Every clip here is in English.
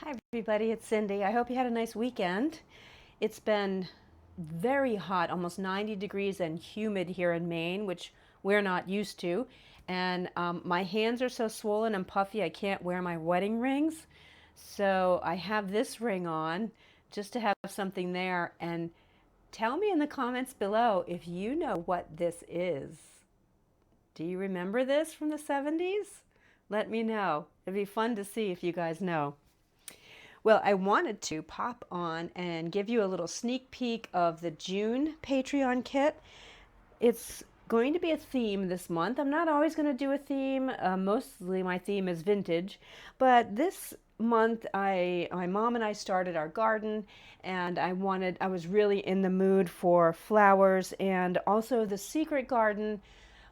Hi everybody, it's Cindy. I hope you had a nice weekend. It's been very hot, almost 90 degrees and humid here in Maine, which we're not used to. And my hands are so swollen and puffy I can't wear my wedding rings. So I have this ring on just to have something there. And tell me in the comments below if you know what this is. Do you remember this from the 70s? Let me know. It'd be fun to see if you guys know. Well, I wanted to pop on and give you a little sneak peek of the June Patreon kit. It's going to be a theme this month. I'm not always going to do a theme. Mostly my theme is vintage, but this month my mom and I started our garden, and I was really in the mood for flowers, and also The Secret Garden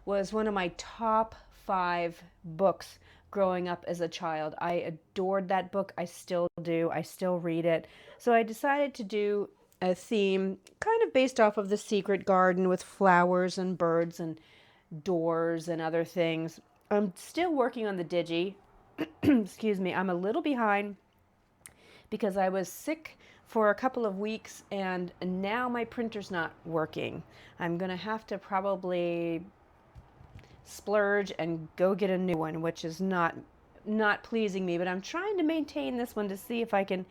was one of my top 5 books growing up as a child. I adored that book. I still do. I still read it. So I decided to do a theme kind of based off of The Secret Garden with flowers and birds and doors and other things. I'm still working on the digi. Excuse me. I'm a little behind because I was sick for a couple of weeks and now my printer's not working. I'm going to have to probably splurge and go get a new one, which is not pleasing me, but I'm trying to maintain this one to see if I can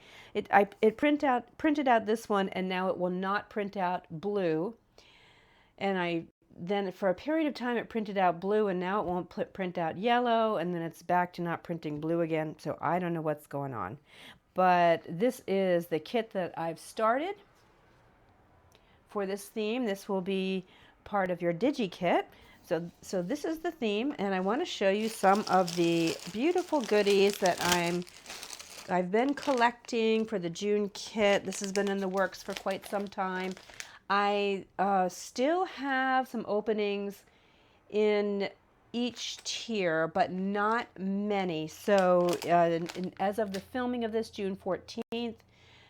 printed out this one, and now it will not print out blue. And I then for a period of time it printed out blue, and now it won't print out yellow, and then it's back to not printing blue again. So I don't know what's going on. But this is the kit that I've started for this theme. This will be part of your digi kit. So this is the theme, and I want to show you some of the beautiful goodies that I've been collecting for the June kit. This has been in the works for quite some time. I still have some openings in each tier, but not many. So as of the filming of this, June 14th,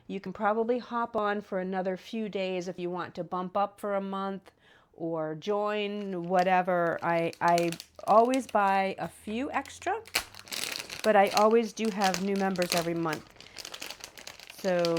you can probably hop on for another few days if you want to bump up for a month or join, whatever. I always buy a few extra, but I always do have new members every month. So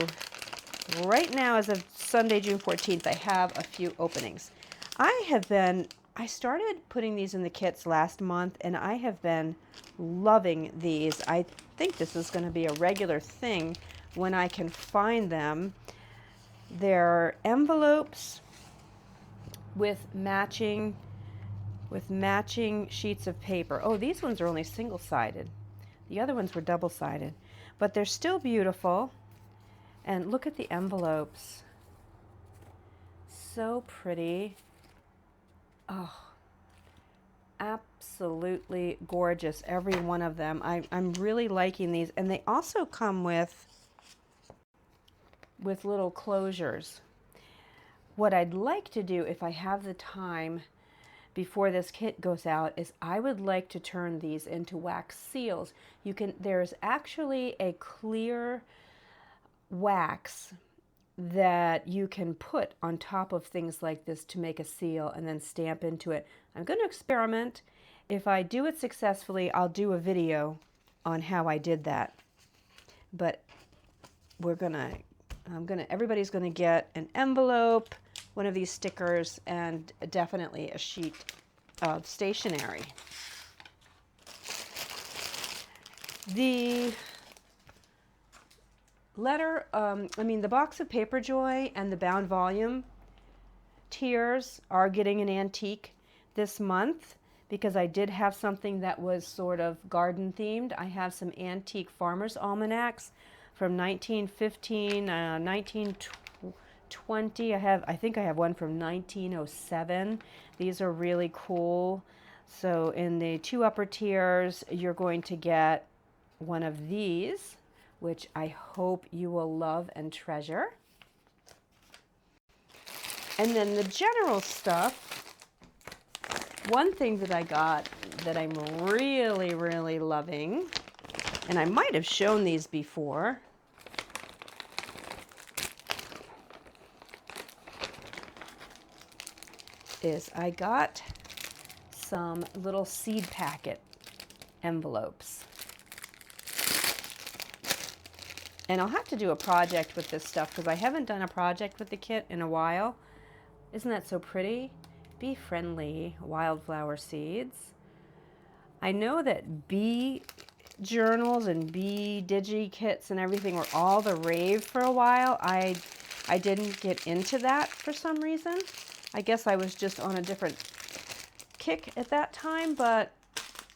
right now, as of Sunday, June 14th, I have a few openings. I started putting these in the kits last month, and I have been loving these. I think this is going to be a regular thing when I can find them. They're envelopes with matching sheets of paper. Oh, these ones are only single-sided. The other ones were double-sided, but they're still beautiful. And look at the envelopes. So pretty. Oh, absolutely gorgeous, every one of them. I'm really liking these, and they also come with little closures. What I'd like to do, if I have the time before this kit goes out, is I would like to turn these into wax seals. There's actually a clear wax that you can put on top of things like this to make a seal and then stamp into it. I'm going to experiment. If I do it successfully, I'll do a video on how I did that. But everybody's gonna get an envelope, one of these stickers, and definitely a sheet of stationery. The the box of Paper Joy and the bound volume tiers are getting an antique this month because I did have something that was sort of garden themed. I have some antique farmers almanacs from 1915, 1920. I think I have one from 1907. These are really cool. So in the 2 upper tiers, you're going to get one of these, which I hope you will love and treasure. And then the general stuff, one thing that I got that I'm really, really loving, and I might have shown these before, is I got some little seed packet envelopes. And I'll have to do a project with this stuff because I haven't done a project with the kit in a while. Isn't that so pretty? Bee friendly wildflower seeds. I know that bee journals and bee digi kits and everything were all the rave for a while. I didn't get into that for some reason. I guess I was just on a different kick at that time, but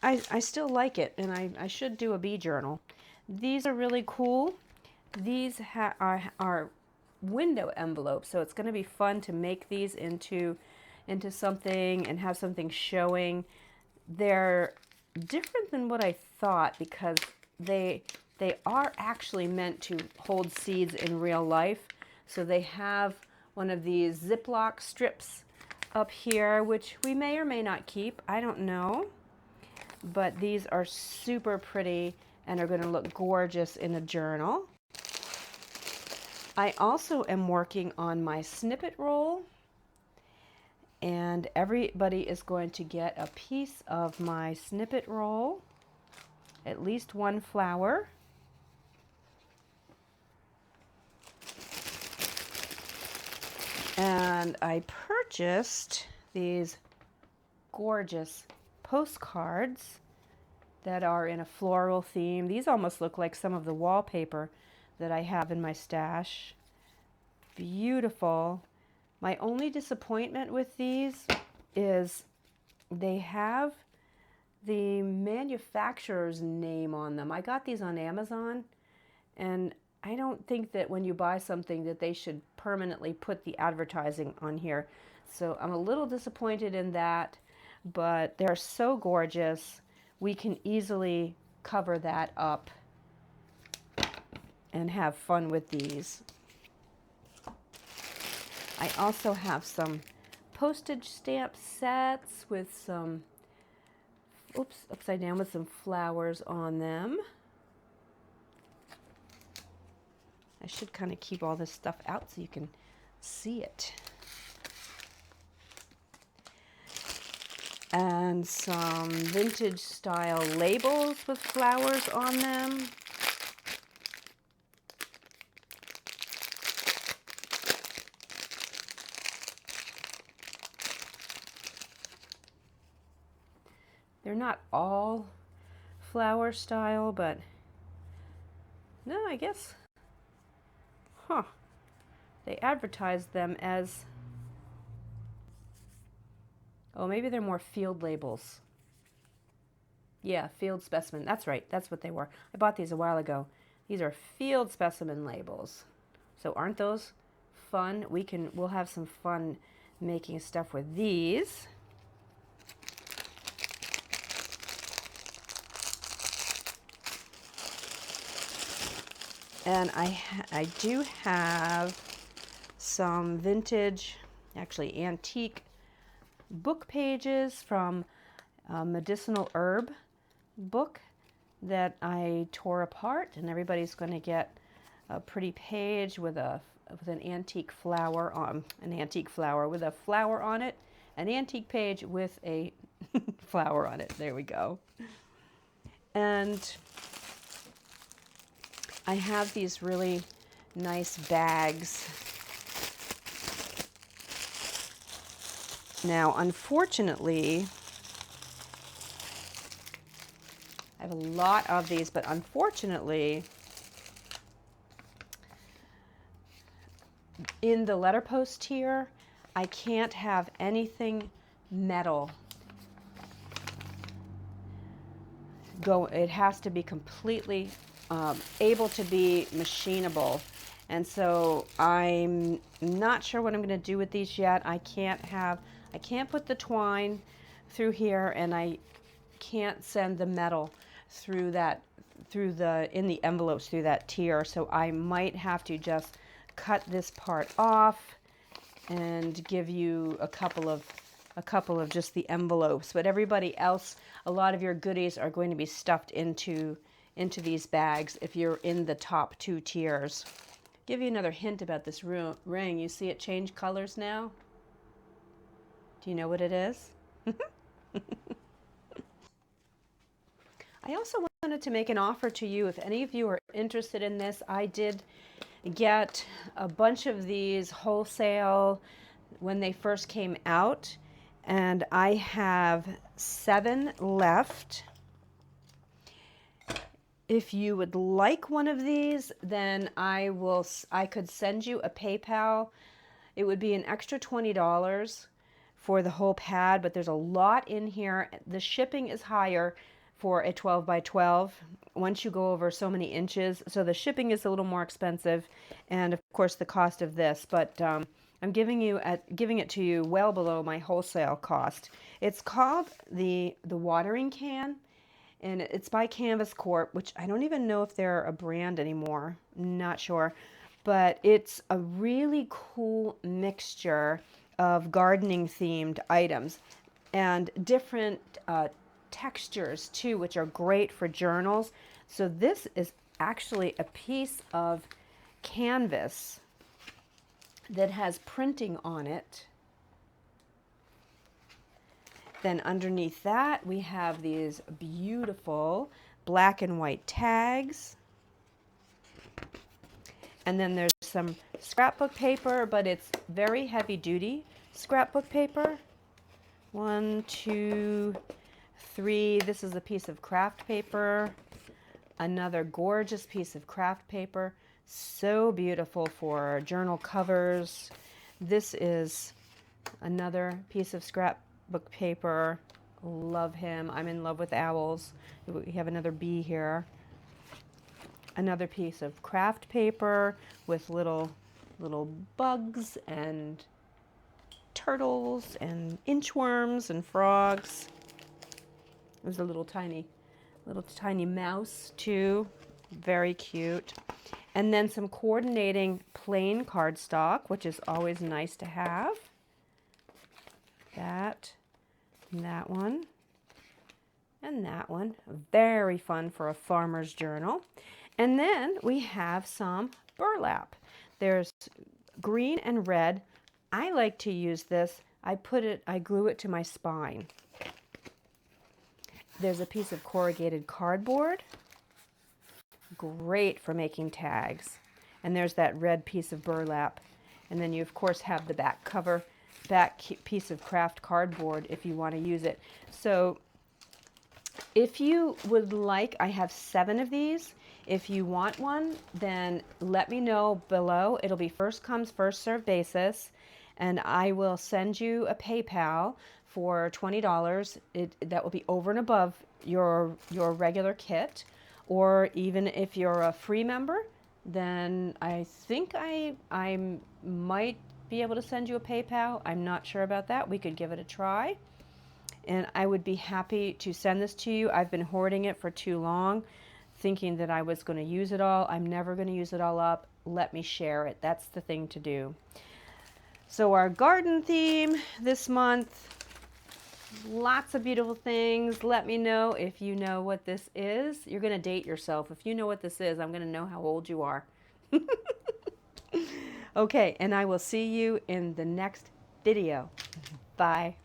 I still like it, and I should do a bee journal. These are really cool. These are window envelopes, so it's going to be fun to make these into something and have something showing. They're different than what I thought because they are actually meant to hold seeds in real life. So they have one of these Ziploc strips up here, which we may or may not keep. I don't know. But these are super pretty and are going to look gorgeous in a journal. I also am working on my snippet roll, and everybody is going to get a piece of my snippet roll, at least one flower. And I purchased these gorgeous postcards that are in a floral theme. These almost look like some of the wallpaper that I have in my stash. Beautiful. My only disappointment with these is they have the manufacturer's name on them. I got these on Amazon, and I don't think that when you buy something that they should permanently put the advertising on here. So I'm a little disappointed in that, but they're so gorgeous. We can easily cover that up and have fun with these. I also have some postage stamp sets with some, oops, upside down, with some flowers on them. I should kind of keep all this stuff out so you can see it. And some vintage style labels with flowers on them. They're not all flower style, but no, I guess, they advertised them as, oh, maybe they're more field labels. Yeah, field specimen. That's right. That's what they were. I bought these a while ago. These are field specimen labels. So aren't those fun? We'll have some fun making stuff with these. And I do have some vintage, actually antique book pages from a medicinal herb book that I tore apart, and everybody's going to get a pretty page with an antique flower on with a flower on it, an antique page with a flower on it. There we go. And I have these really nice bags. Now, unfortunately, I have a lot of these, but unfortunately, in the letterpost tier, I can't have anything metal go. It has to be completely able to be machinable. And so I'm not sure what I'm going to do with these yet. I can't put the twine through here, and I can't send the metal through in the envelopes through that tier. So I might have to just cut this part off and give you a couple of just the envelopes. But everybody else, a lot of your goodies are going to be stuffed into these bags if you're in the top two tiers. Give you another hint about this ring. You see it change colors now? Do you know what it is? I also want wanted to make an offer to you. If any of you are interested in this, I did get a bunch of these wholesale when they first came out, and I have 7 left. If you would like one of these, then I could send you a PayPal. It would be an extra $20 for the whole pad, but there's a lot in here. The shipping is higher for a 12 by 12 once you go over so many inches. So the shipping is a little more expensive, and of course the cost of this, but I'm giving it to you well below my wholesale cost. It's called the watering can, and it's by Canvas Corp, which I don't even know if they're a brand anymore. Not sure. But it's a really cool mixture of gardening themed items and different textures too, which are great for journals. So this is actually a piece of canvas that has printing on it. Then underneath that, we have these beautiful black and white tags. And then there's some scrapbook paper, but it's very heavy duty scrapbook paper. 1, 2, 3. This is a piece of craft paper. Another gorgeous piece of craft paper. So beautiful for journal covers. This is another piece of scrapbook paper. Love him. I'm in love with owls. We have another bee here. Another piece of craft paper with little bugs and turtles and inchworms and frogs. There's a little tiny mouse too. Very cute. And then some coordinating plain cardstock, which is always nice to have. That, and that one, and that one. Very fun for a farmer's journal. And then we have some burlap. There's green and red. I like to use this. I glue it to my spine. There's a piece of corrugated cardboard. Great for making tags. And there's that red piece of burlap. And then you of course have the back piece of craft cardboard if you want to use it. So if you would like, I have 7 of these. If you want one, then let me know below. It'll be first comes, first served basis, and I will send you a PayPal for $20. That will be over and above your regular kit. Or even if you're a free member, then I think I might be able to send you a PayPal. I'm not sure about that. We could give it a try. And I would be happy to send this to you. I've been hoarding it for too long, thinking that I was going to use it all. I'm never going to use it all up. Let me share it. That's the thing to do. So our garden theme this month, lots of beautiful things. Let me know if you know what this is. You're going to date yourself. If you know what this is, I'm going to know how old you are. Okay, and I will see you in the next video. Bye.